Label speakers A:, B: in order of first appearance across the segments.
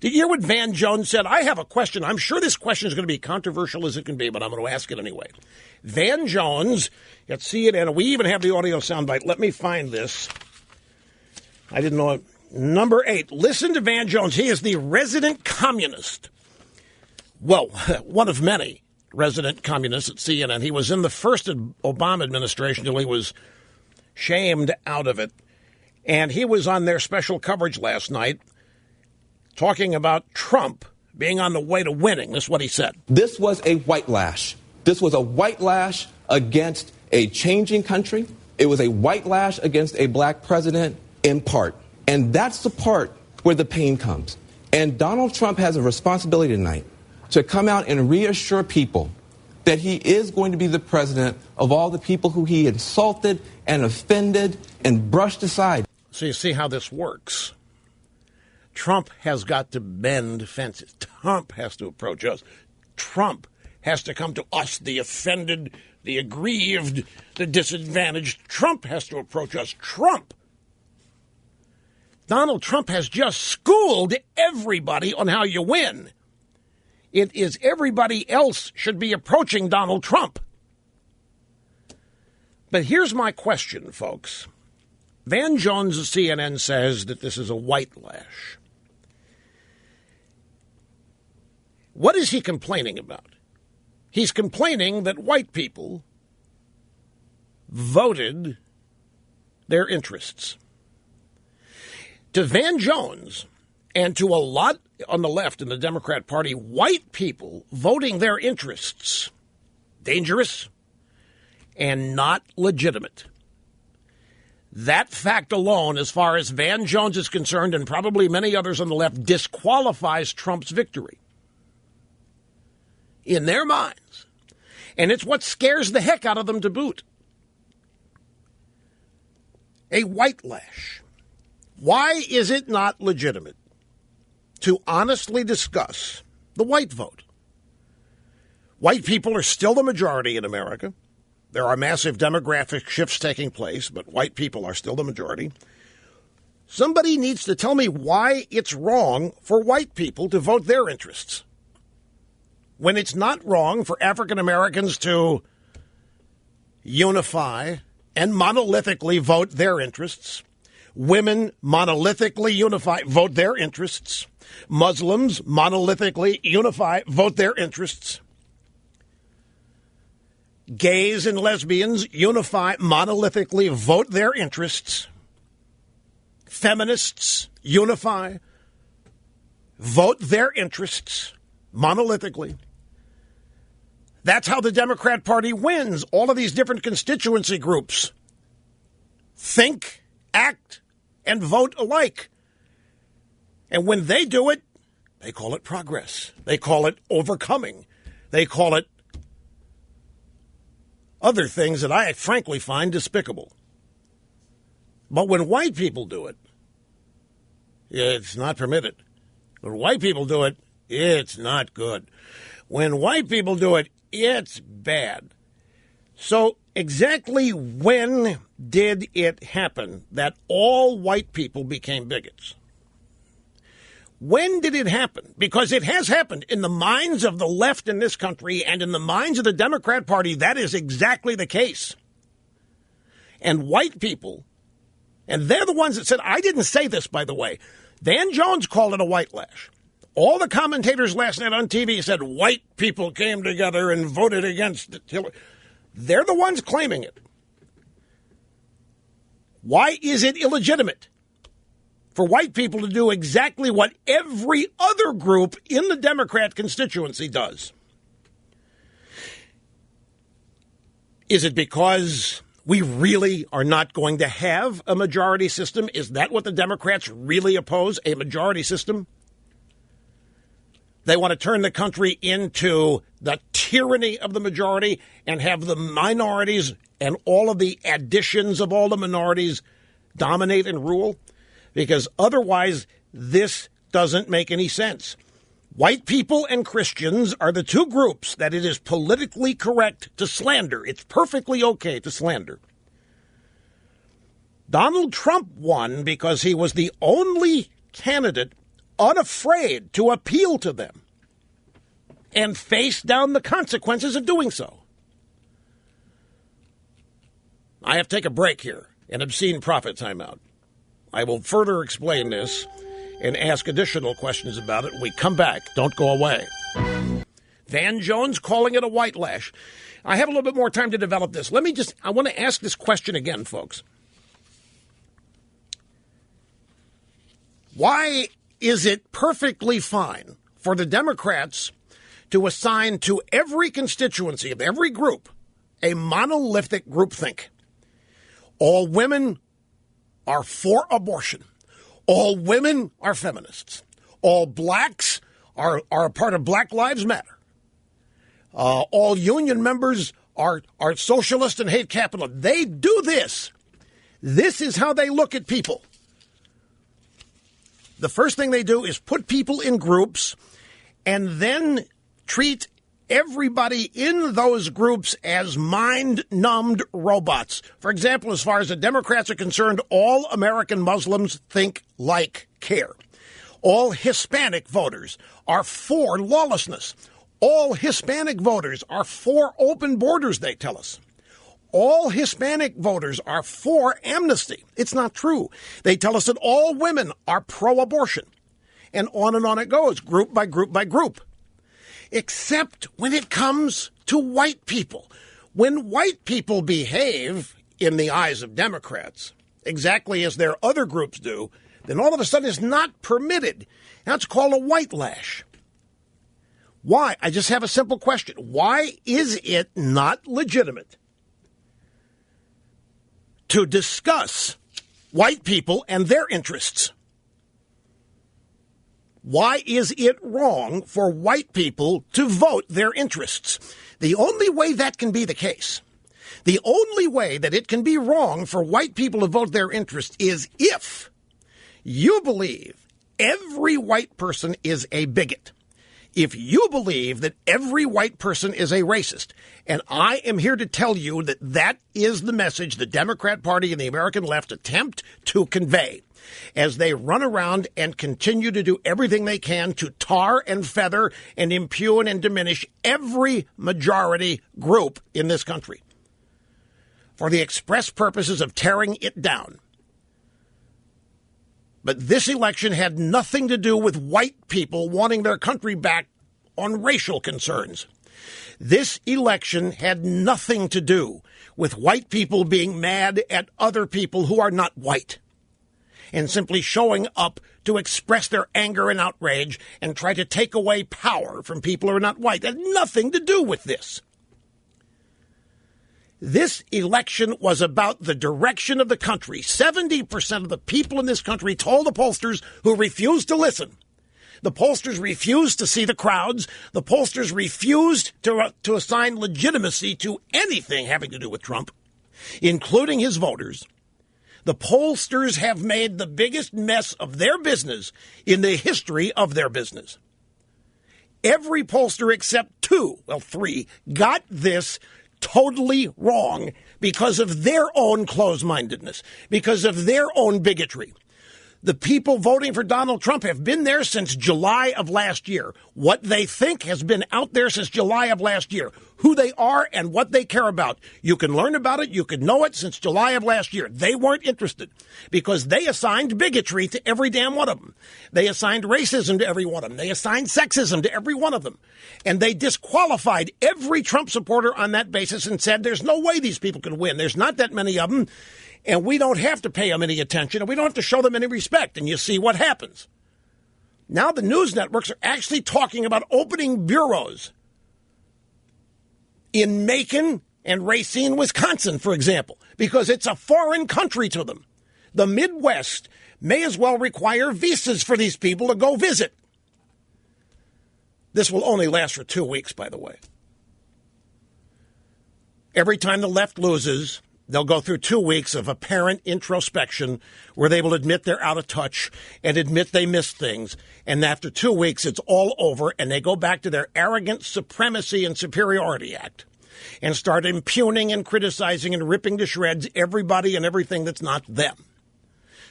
A: Did you hear what Van Jones said? I have a question. I'm sure this question is going to be controversial as it can be, but I'm going to ask it anyway. Van Jones at CNN, we even have the audio soundbite. Let me find this. I didn't know it. Number 8, listen to Van Jones. He is the resident communist. Well, one of many resident communists at CNN. He was in the first Obama administration until he was shamed out of it. And he was on their special coverage last night talking about Trump being on the way to winning. This is what he said.
B: This was a white lash. This was a white lash against a changing country. It was a white lash against a black president in part. And that's the part where the pain comes. And Donald Trump has a responsibility tonight to come out and reassure people that he is going to be the president of all the people who he insulted and offended and brushed aside.
A: So you see how this works. Trump has got to bend fences. Trump has to approach us. Trump has to come to us, the offended, the aggrieved, the disadvantaged. Trump has to approach us. Donald Trump has just schooled everybody on how you win. It is everybody else should be approaching Donald Trump. But here's my question, folks. Van Jones of CNN says that this is a white lash. What is he complaining about? He's complaining that white people voted their interests. To Van Jones and to a lot on the left in the Democrat Party, white people voting their interests, dangerous and not legitimate. That fact alone, as far as Van Jones is concerned, and probably many others on the left, disqualifies Trump's victory in their minds. And it's what scares the heck out of them to boot. A white lash. Why is it not legitimate to honestly discuss the white vote? White people are still the majority in America. There are massive demographic shifts taking place, but white people are still the majority. Somebody needs to tell me why it's wrong for white people to vote their interests, when it's not wrong for African Americans to unify and monolithically vote their interests. Women monolithically unify, vote their interests. Muslims monolithically unify, vote their interests. Gays and lesbians unify, monolithically vote their interests. Feminists unify, vote their interests monolithically. That's how the Democrat Party wins. All of these different constituency groups think, act, and vote alike. And when they do it, they call it progress. They call it overcoming. They call it other things that I frankly find despicable. But when white people do it, it's not permitted. When white people do it, it's not good. When white people do it, it's bad. So exactly when did it happen that all white people became bigots? When did it happen? Because it has happened in the minds of the left in this country and in the minds of the Democrat Party. That is exactly the case. And white people, and they're the ones that said, I didn't say this, by the way. Van Jones called it a white lash. All the commentators last night on TV said white people came together and voted against Hillary. They're the ones claiming it. Why is it illegitimate for white people to do exactly what every other group in the Democrat constituency does? Is it because we really are not going to have a majority system? Is that what the Democrats really oppose, a majority system? They want to turn the country into the tyranny of the majority and have the minorities and all of the additions of all the minorities dominate and rule? Because otherwise, this doesn't make any sense. White people and Christians are the two groups that it is politically correct to slander. It's perfectly okay to slander. Donald Trump won because he was the only candidate unafraid to appeal to them and face down the consequences of doing so. I have to take a break here, an obscene profit timeout. I will further explain this and ask additional questions about it when we come back. Don't go away. Van Jones calling it a white lash. I have a little bit more time to develop this. I want to ask this question again, folks. Why is it perfectly fine for the Democrats to assign to every constituency of every group a monolithic groupthink? All women are for abortion. All women are feminists. All blacks are a part of Black Lives Matter. All union members are socialist and hate capitalism. They do this. This is how they look at people. The first thing they do is put people in groups and then treat everybody in those groups as mind-numbed robots. For example, as far as the Democrats are concerned, all American Muslims think, like, care. All Hispanic voters are for lawlessness. All Hispanic voters are for open borders, they tell us. All Hispanic voters are for amnesty. It's not true. They tell us that all women are pro-abortion. And on it goes, group by group by group. Except when it comes to white people. When white people behave, in the eyes of Democrats, exactly as their other groups do, then all of a sudden it's not permitted. That's called a white lash. Why? I just have a simple question. Why is it not legitimate to discuss white people and their interests? Why is it wrong for white people to vote their interests? The only way that can be the case, the only way that it can be wrong for white people to vote their interests is if you believe every white person is a bigot. If you believe that every white person is a racist, and I am here to tell you that that is the message the Democrat Party and the American left attempt to convey as they run around and continue to do everything they can to tar and feather and impugn and diminish every majority group in this country for the express purposes of tearing it down. But this election had nothing to do with white people wanting their country back on racial concerns. This election had nothing to do with white people being mad at other people who are not white and simply showing up to express their anger and outrage and try to take away power from people who are not white. It had nothing to do with this. This election was about the direction of the country. 70% of the people in this country told the pollsters, who refused to listen. The pollsters refused to see the crowds. The pollsters refused to assign legitimacy to anything having to do with Trump, including his voters. The pollsters have made the biggest mess of their business in the history of their business. Every pollster except three, got this totally wrong because of their own closed-mindedness, because of their own bigotry. The people voting for Donald Trump have been there since July of last year. What they think has been out there since July of last year. Who they are and what they care about. You can learn about it. You can know it since July of last year. They weren't interested because they assigned bigotry to every damn one of them. They assigned racism to every one of them. They assigned sexism to every one of them. And they disqualified every Trump supporter on that basis and said there's no way these people can win. There's not that many of them. And we don't have to pay them any attention, and we don't have to show them any respect. And you see what happens. Now the news networks are actually talking about opening bureaus in Macon and Racine, Wisconsin, for example, because it's a foreign country to them. The Midwest may as well require visas for these people to go visit. This will only last for 2 weeks, by the way. Every time the left loses, they'll go through 2 weeks of apparent introspection where they will admit they're out of touch and admit they missed things. And after 2 weeks, it's all over, and they go back to their arrogant supremacy and superiority act and start impugning and criticizing and ripping to shreds everybody and everything that's not them.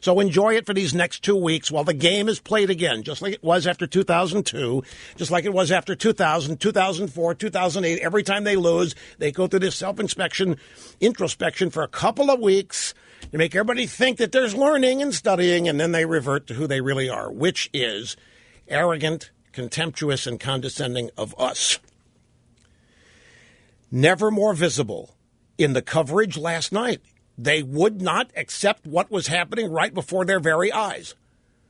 A: So enjoy it for these next 2 weeks while the game is played again, just like it was after 2002, just like it was after 2000, 2004, 2008. Every time they lose, they go through this self-inspection, introspection for a couple of weeks to make everybody think that there's learning and studying, and then they revert to who they really are, which is arrogant, contemptuous, and condescending of us. Never more visible in the coverage last night. They would not accept what was happening right before their very eyes.